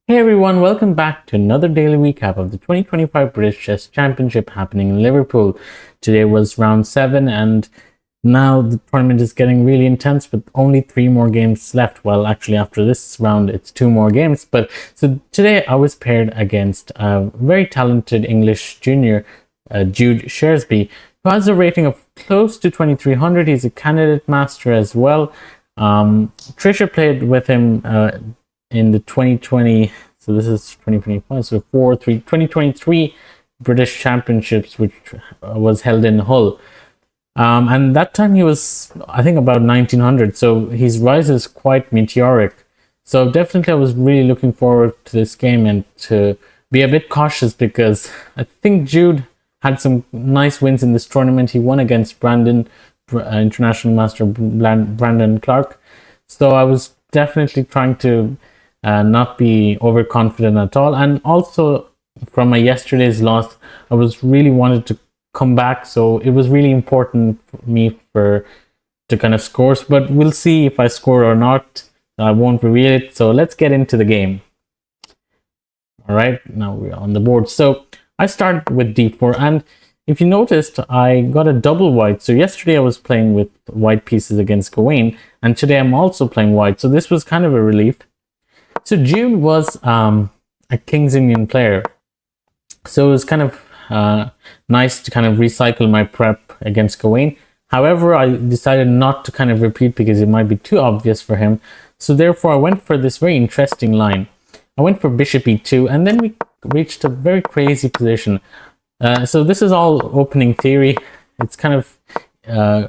Hey everyone, welcome back to another daily recap of the 2025 British Chess Championship happening in Liverpool. Today was round 7 and now the tournament is getting really intense with only 3 more games left. Well, actually after this round it's 2 more games. But so today I was paired against a very talented English junior, Jude Shearsby, who has a rating of close to 2300. He's a candidate master as well. Trisha played with him in the 2020, so this is 2025, so 2023 British Championships, which was held in Hull. And that time he was, I think, about 1900, so his rise is quite meteoric. So definitely I was really looking forward to this game and to be a bit cautious because I think Jude had some nice wins in this tournament. He won against International Master Brandon Clark. So I was definitely trying to not be overconfident at all. And also from my yesterday's loss, I was really wanted to come back. So it was really important for me to kind of score. But we'll see if I score or not. I won't reveal it. So let's get into the game. All right, now we're on the board. So I start with d4, and if you noticed, I got a double white. So yesterday I was playing with white pieces against Gawain, and today I'm also playing white. So this was kind of a relief. So Jude was a King's Indian player. So it was kind of nice to kind of recycle my prep against Gawain. However, I decided not to kind of repeat because it might be too obvious for him. So therefore I went for this very interesting line. I went for bishop e2, and then we reached a very crazy position. So this is all opening theory. It's kind of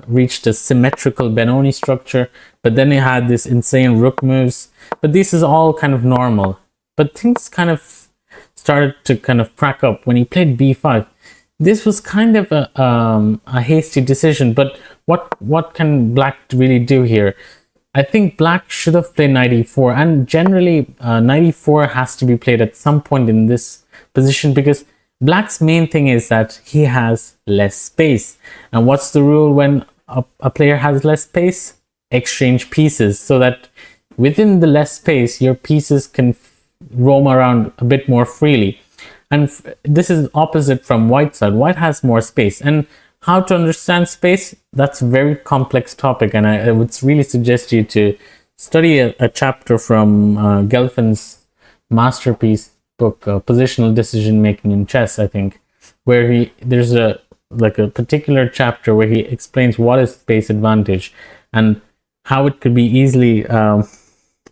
reached a symmetrical Benoni structure, but then he had this insane rook moves. But this is all kind of normal. But things kind of started to kind of crack up when he played b5. This was kind of a hasty decision, but what can black really do here? I think black should have played knight e4, and generally knight e4 has to be played at some point in this position because black's main thing is that he has less space. And what's the rule when a player has less space? Exchange pieces, so that within the less space your pieces can roam around a bit more freely. And this is opposite from white side. White has more space, and how to understand space, that's a very complex topic, and I would really suggest you to study a chapter from Gelfand's masterpiece book, Positional Decision Making in Chess, I think, where there's a particular chapter where he explains what is space advantage and how it could be easily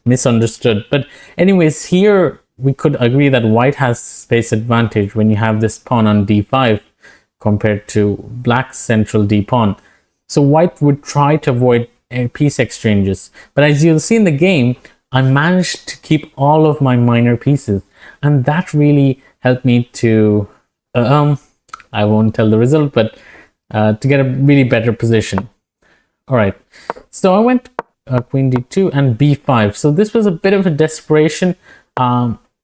misunderstood. But anyways, here we could agree that white has space advantage when you have this pawn on d5 compared to black's central d pawn. So white would try to avoid piece exchanges, but as you'll see in the game, I managed to keep all of my minor pieces, and that really helped me to I won't tell the result, but to get a really better position. All right, so I went queen d2 and b5. So this was a bit of a desperation.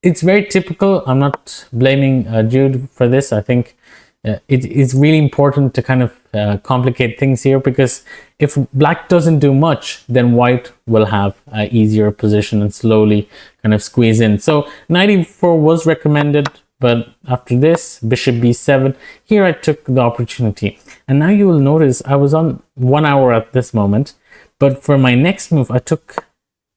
It's very typical. I'm not blaming Jude for this. I think it is really important to kind of complicate things here, because if black doesn't do much, then white will have an easier position and slowly kind of squeeze in. So knight e4 was recommended, but after this, bishop b7, here I took the opportunity. And now you will notice I was on 1 hour at this moment, but for my next move, I took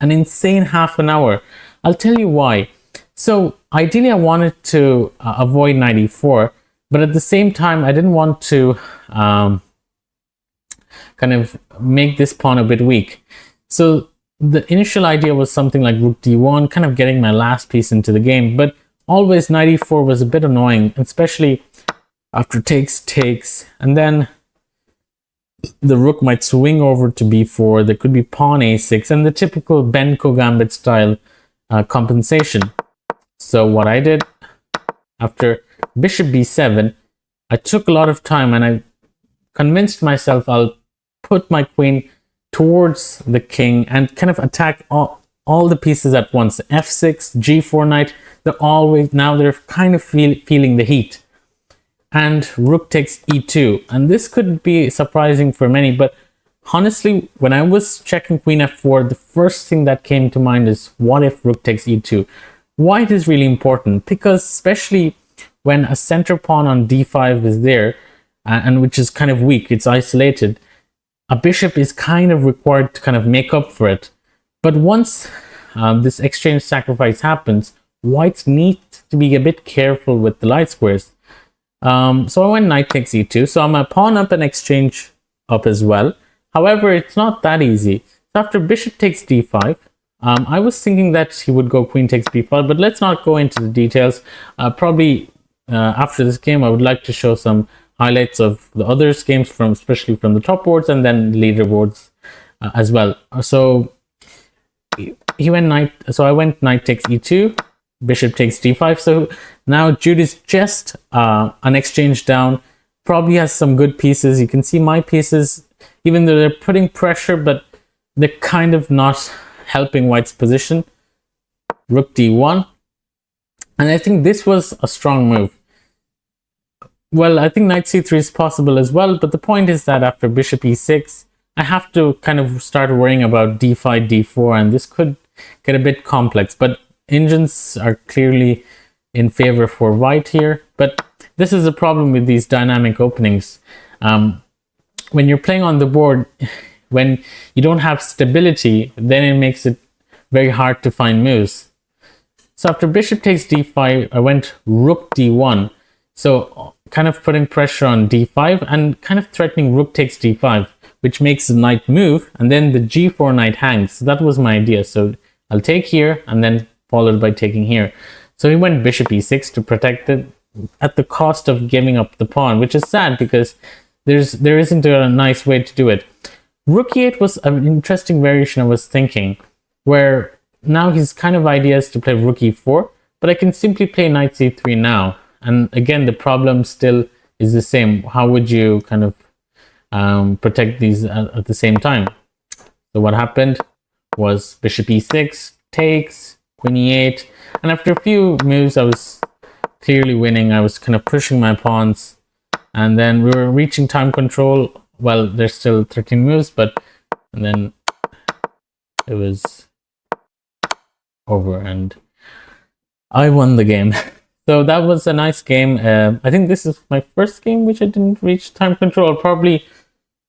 an insane half an hour. I'll tell you why. So ideally I wanted to avoid knight e4, but at the same time, I didn't want to kind of make this pawn a bit weak. So the initial idea was something like rook d1, kind of getting my last piece into the game. But always knight e4 was a bit annoying, especially after takes, and then the rook might swing over to b4. There could be pawn a6, and the typical Benko gambit style compensation. So what I did after bishop b7, I took a lot of time and I convinced myself I'll put my queen towards the king and kind of attack all the pieces at once. f6, g4 knight, they're kind of feeling the heat. And rook takes e2, and this could be surprising for many, but honestly, when I was checking queen f4, the first thing that came to mind is, what if rook takes e2? white is really important, because especially when a center pawn on d5 is there, and which is kind of weak, it's isolated, a bishop is kind of required to kind of make up for it. But once this exchange sacrifice happens, white needs to be a bit careful with the light squares. So I went knight takes e2, so I'm a pawn up and exchange up as well. However, it's not that easy. So after bishop takes d5, I was thinking that he would go queen takes b5, but let's not go into the details. Probably after this game, I would like to show some highlights of the other games, especially from the top boards and then leaderboards as well. So I went knight takes e2, bishop takes d5. So now Jude is just an exchange down, probably has some good pieces. You can see my pieces, even though they're putting pressure, but they're kind of not helping white's position. Rook d1, and I think this was a strong move. Well, I think knight c3 is possible as well, but the point is that after bishop e6, I have to kind of start worrying about d5, d4, and this could get a bit complex. But engines are clearly in favor for white here. But this is a problem with these dynamic openings. When you're playing on the board, when you don't have stability, then it makes it very hard to find moves. So after bishop takes d5, I went rook d1. So kind of putting pressure on d5 and kind of threatening rook takes d5, which makes the knight move, and then the g4 knight hangs. So that was my idea. So I'll take here and then followed by taking here. So he went bishop e6 to protect it at the cost of giving up the pawn, which is sad because there isn't a nice way to do it. Rook e8 was an interesting variation I was thinking, where now his kind of idea is to play rook e4, but I can simply play knight c3 now. And again, the problem still is the same. How would you kind of protect these at the same time? So what happened was bishop e6 takes, queen e8, and after a few moves I was clearly winning. I was kind of pushing my pawns, and then we were reaching time control. Well, there's still 13 moves, and then it was over and I won the game. So that was a nice game. I think this is my first game which I didn't reach time control. Probably,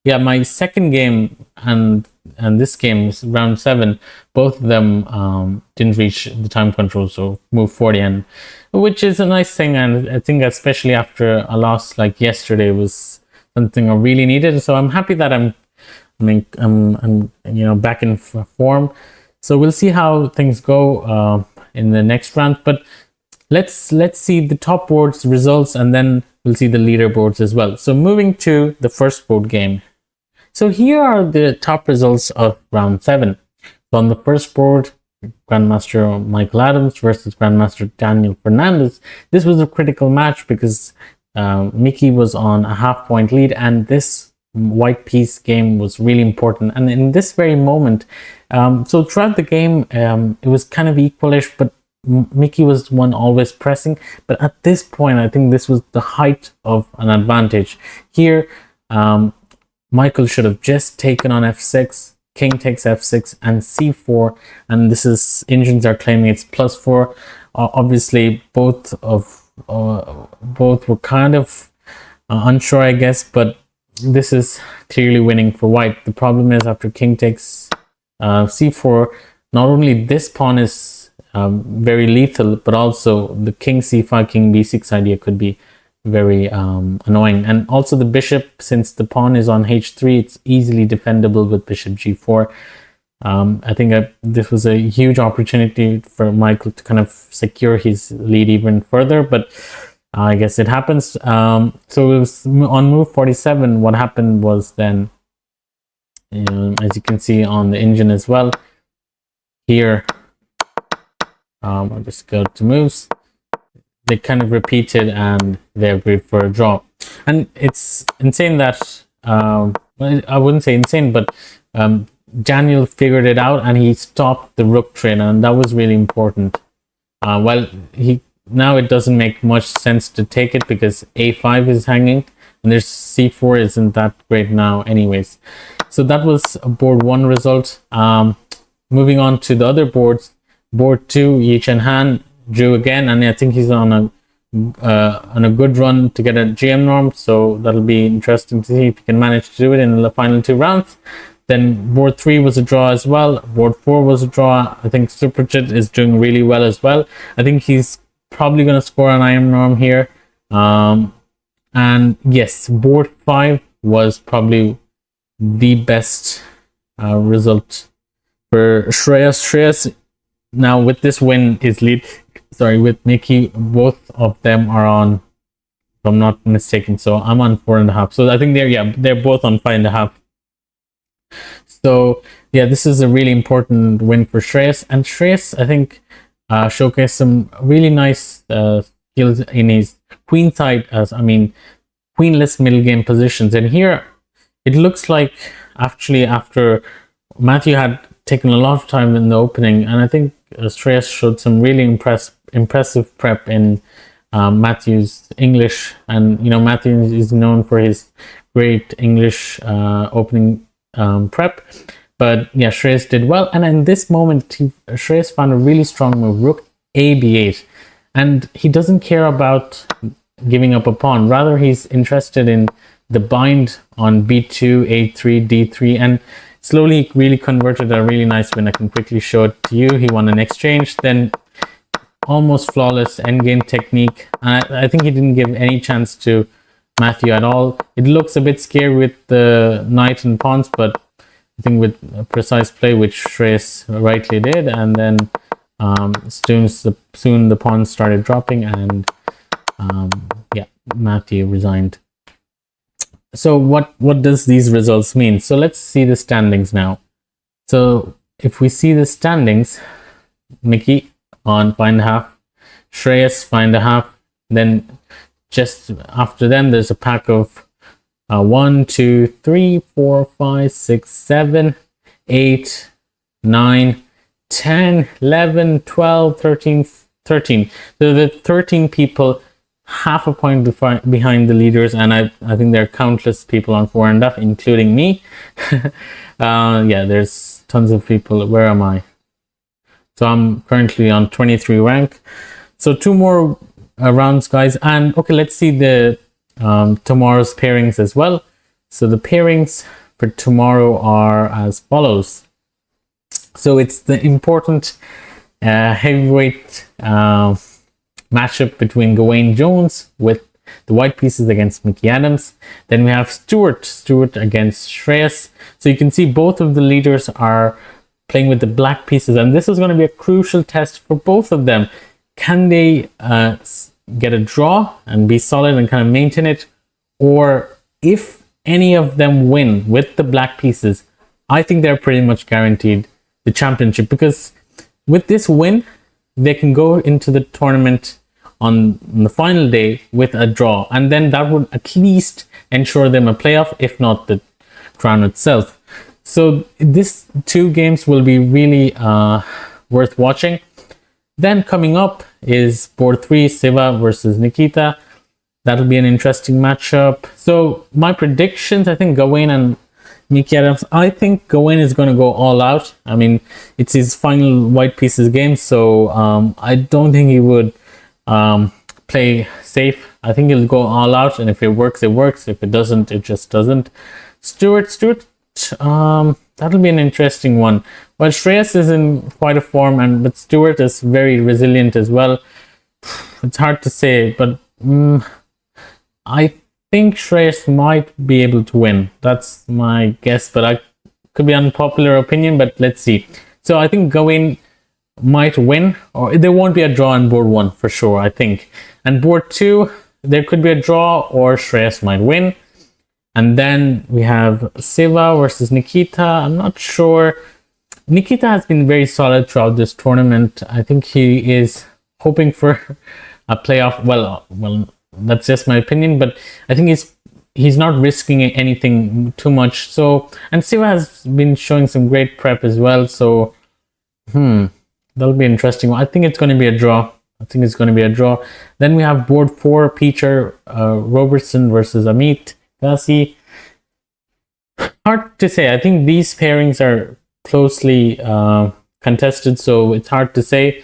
yeah, my second game and this game is round 7. Both of them didn't reach the time control, so move 40, and which is a nice thing. And I think especially after a loss like yesterday was something I really needed. So I'm happy that I'm back in form. So we'll see how things go in the next round. But let's see the top boards results, and then we'll see the leaderboards as well. So moving to the first board game. So here are the top results of round 7. So on the first board, Grandmaster Michael Adams versus Grandmaster Daniel Fernandez. This was a critical match because Mickey was on a half-point lead, and this white piece game was really important. And in this very moment, so throughout the game, it was kind of equalish, but Mickey was the one always pressing. But at this point, I think this was the height of an advantage. Here, Michael should have just taken on f6, king takes f6 and c4, and this is, engines are claiming it's +4. Obviously, both were kind of unsure, I guess, but this is clearly winning for white. The problem is after king takes c4, not only this pawn is very lethal, but also the king c5, king b6 idea could be very annoying. And also the bishop, since the pawn is on h3, it's easily defendable with bishop g4. I think this was a huge opportunity for Michael to kind of secure his lead even further, but I guess it happens. So it was on move 47. What happened was then, as you can see on the engine as well, here, I'll just go to moves. They kind of repeated and they agreed for a draw. And it's insane that, well, I wouldn't say insane, but Daniel figured it out and he stopped the rook trade, and that was really important. Well, now it doesn't make much sense to take it because a5 is hanging and there's c4 isn't that great now anyways. So that was a board 1 result. Moving on to the other boards, board 2, Yi Chen Han drew again, and I think he's on a good run to get a GM norm. So that'll be interesting to see if he can manage to do it in the final 2 rounds. Then board 3 was a draw as well. Board 4 was a draw. I think Superjet is doing really well as well. I think he's probably going to score an IM norm here. And yes, board 5 was probably the best result for Shreyas. Shreyas now with this win is lead. Sorry, with Mickey, both of them are on, if I'm not mistaken. So I'm on 4.5. So I think they're both on 5.5. So yeah, this is a really important win for Shreyas. And Shreyas, I think, showcased some really nice skills in his queen side, queenless middle game positions. And here it looks like actually after Matthew had taken a lot of time in the opening, and I think Shreyas showed some really impressive prep in Matthew's English. And Matthew is known for his great English opening prep. But yeah, Shreyas did well, and in this moment Shreyas found a really strong move, rook a b8, and he doesn't care about giving up a pawn. Rather, he's interested in the bind on b2, a3, d3, and slowly really converted a really nice win. I can quickly show it to you. He won an exchange, then almost flawless endgame technique. I think he didn't give any chance to Matthew at all. It looks a bit scary with the knight and pawns, but I think with a precise play, which Shreyas rightly did, and then soon the pawns started dropping, and yeah, Matthew resigned. So what does these results mean? So let's see the standings now. So if we see the standings, Mickey on 5.5, Shreyas 5.5, then just after them there's a pack of 1, 2, 3, 4, 5, 6, 7, 8, 9, 10, 11, 12, 13. So the 13 people half a point behind the leaders, and I think there are countless people on 4.5, including me. Yeah, there's tons of people. Where am I? So I'm currently on 23 rank. So 2 more rounds, guys. And okay, let's see the tomorrow's pairings as well. So the pairings for tomorrow are as follows. So it's the important heavyweight matchup between Gawain Jones with the white pieces against Mickey Adams. Then we have Stewart against Shreyas. So you can see both of the leaders are playing with the black pieces, and this is going to be a crucial test for both of them. Can they get a draw and be solid and kind of maintain it? Or if any of them win with the black pieces, I think they're pretty much guaranteed the championship, because with this win, they can go into the tournament on the final day with a draw, and then that would at least ensure them a playoff, if not the crown itself. So these 2 games will be really worth watching. Then coming up is board 3, Siva versus Nikita. That'll be an interesting matchup. So my predictions, I think Gawain and Mickey Adams, I think Gawain is going to go all out. I mean, it's his final white pieces game, so I don't think he would play safe. I think he'll go all out, and if it works, it works. If it doesn't, it just doesn't. Stewart, that'll be an interesting one. Well, Shreyas is in quite a form, but Stewart is very resilient as well. It's hard to say, but I think Shreyas might be able to win. That's my guess, but I could be unpopular opinion, but let's see. So I think Gawain might win, or there won't be a draw on board 1 for sure, I think. And board 2, there could be a draw, or Shreyas might win. And then we have Siva versus Nikita. I'm not sure. Nikita has been very solid throughout this tournament. I think he is hoping for a playoff. Well, that's just my opinion, but I think he's not risking anything too much. So, and Siva has been showing some great prep as well. So, that'll be interesting. I think it's going to be a draw. Then we have board 4, Peter Robertson versus Amit Gassi. Hard to say. I think these pairings are closely contested, so it's hard to say.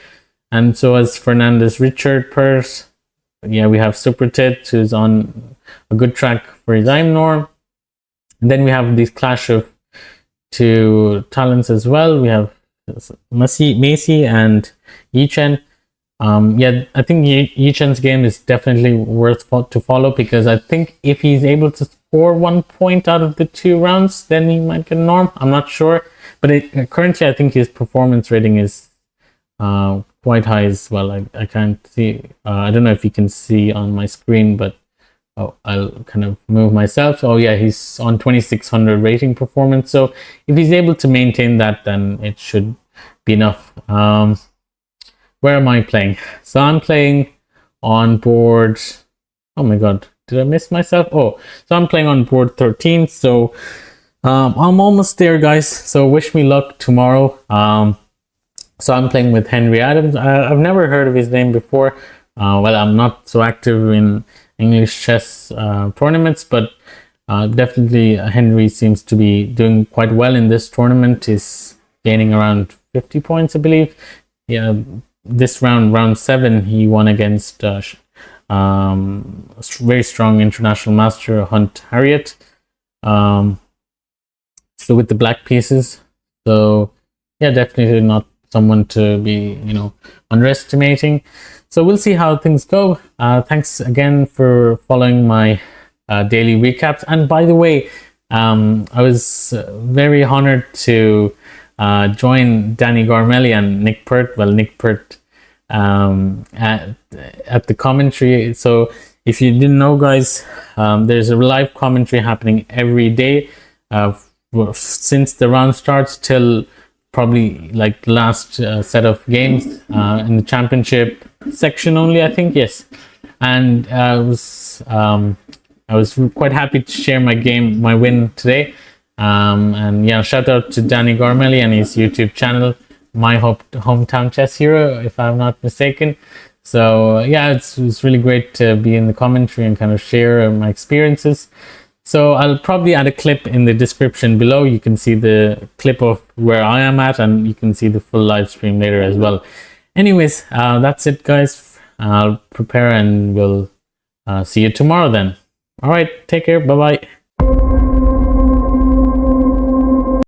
and so as Fernandez Richard pairs. Yeah, we have Super Tit, who's on a good track for his IM norm. And then we have this clash of two talents as well. We have Messi and Yichen. Yeah, I think Yichen's game is definitely worth to follow, because I think if he's able to score 1 point out of the 2 rounds, then he might get a norm. I'm not sure, but currently I think his performance rating is quite high as well. I can't see. I don't know if you can see on my screen, but I'll kind of move myself. Oh yeah, he's on 2600 rating performance. So if he's able to maintain that, then it should be enough. Where am I playing? So I'm playing on board. Oh my god, did I miss myself? Oh, so I'm playing on board 13. So I'm almost there, guys. So wish me luck tomorrow. So I'm playing with Henry Adams. I've never heard of his name before. Well, I'm not so active in English chess tournaments, but definitely Henry seems to be doing quite well in this tournament. He's gaining around 50 points, I believe. Yeah, this round 7, he won against very strong international master Hunt Harriet. So with the black pieces, so yeah, definitely not someone to be underestimating. So we'll see how things go. Thanks again for following my daily recaps. And by the way, I was very honored to join Danny Garmelli and Nick Pert. Well, Nick Pert at the commentary. So if you didn't know, guys, there's a live commentary happening every day since the round starts till probably like the last set of games in the championship section only, I think. Yes. And I was quite happy to share my win today. And yeah, shout out to Danny Garmelli and his YouTube channel, My Hometown Chess Hero, if I'm not mistaken. So yeah, it's really great to be in the commentary and kind of share my experiences. So I'll probably add a clip in the description below. You can see the clip of where I am at, and you can see the full live stream later as well. Anyways, that's it, guys. I'll prepare and we'll see you tomorrow then. All right, take care. Bye-bye.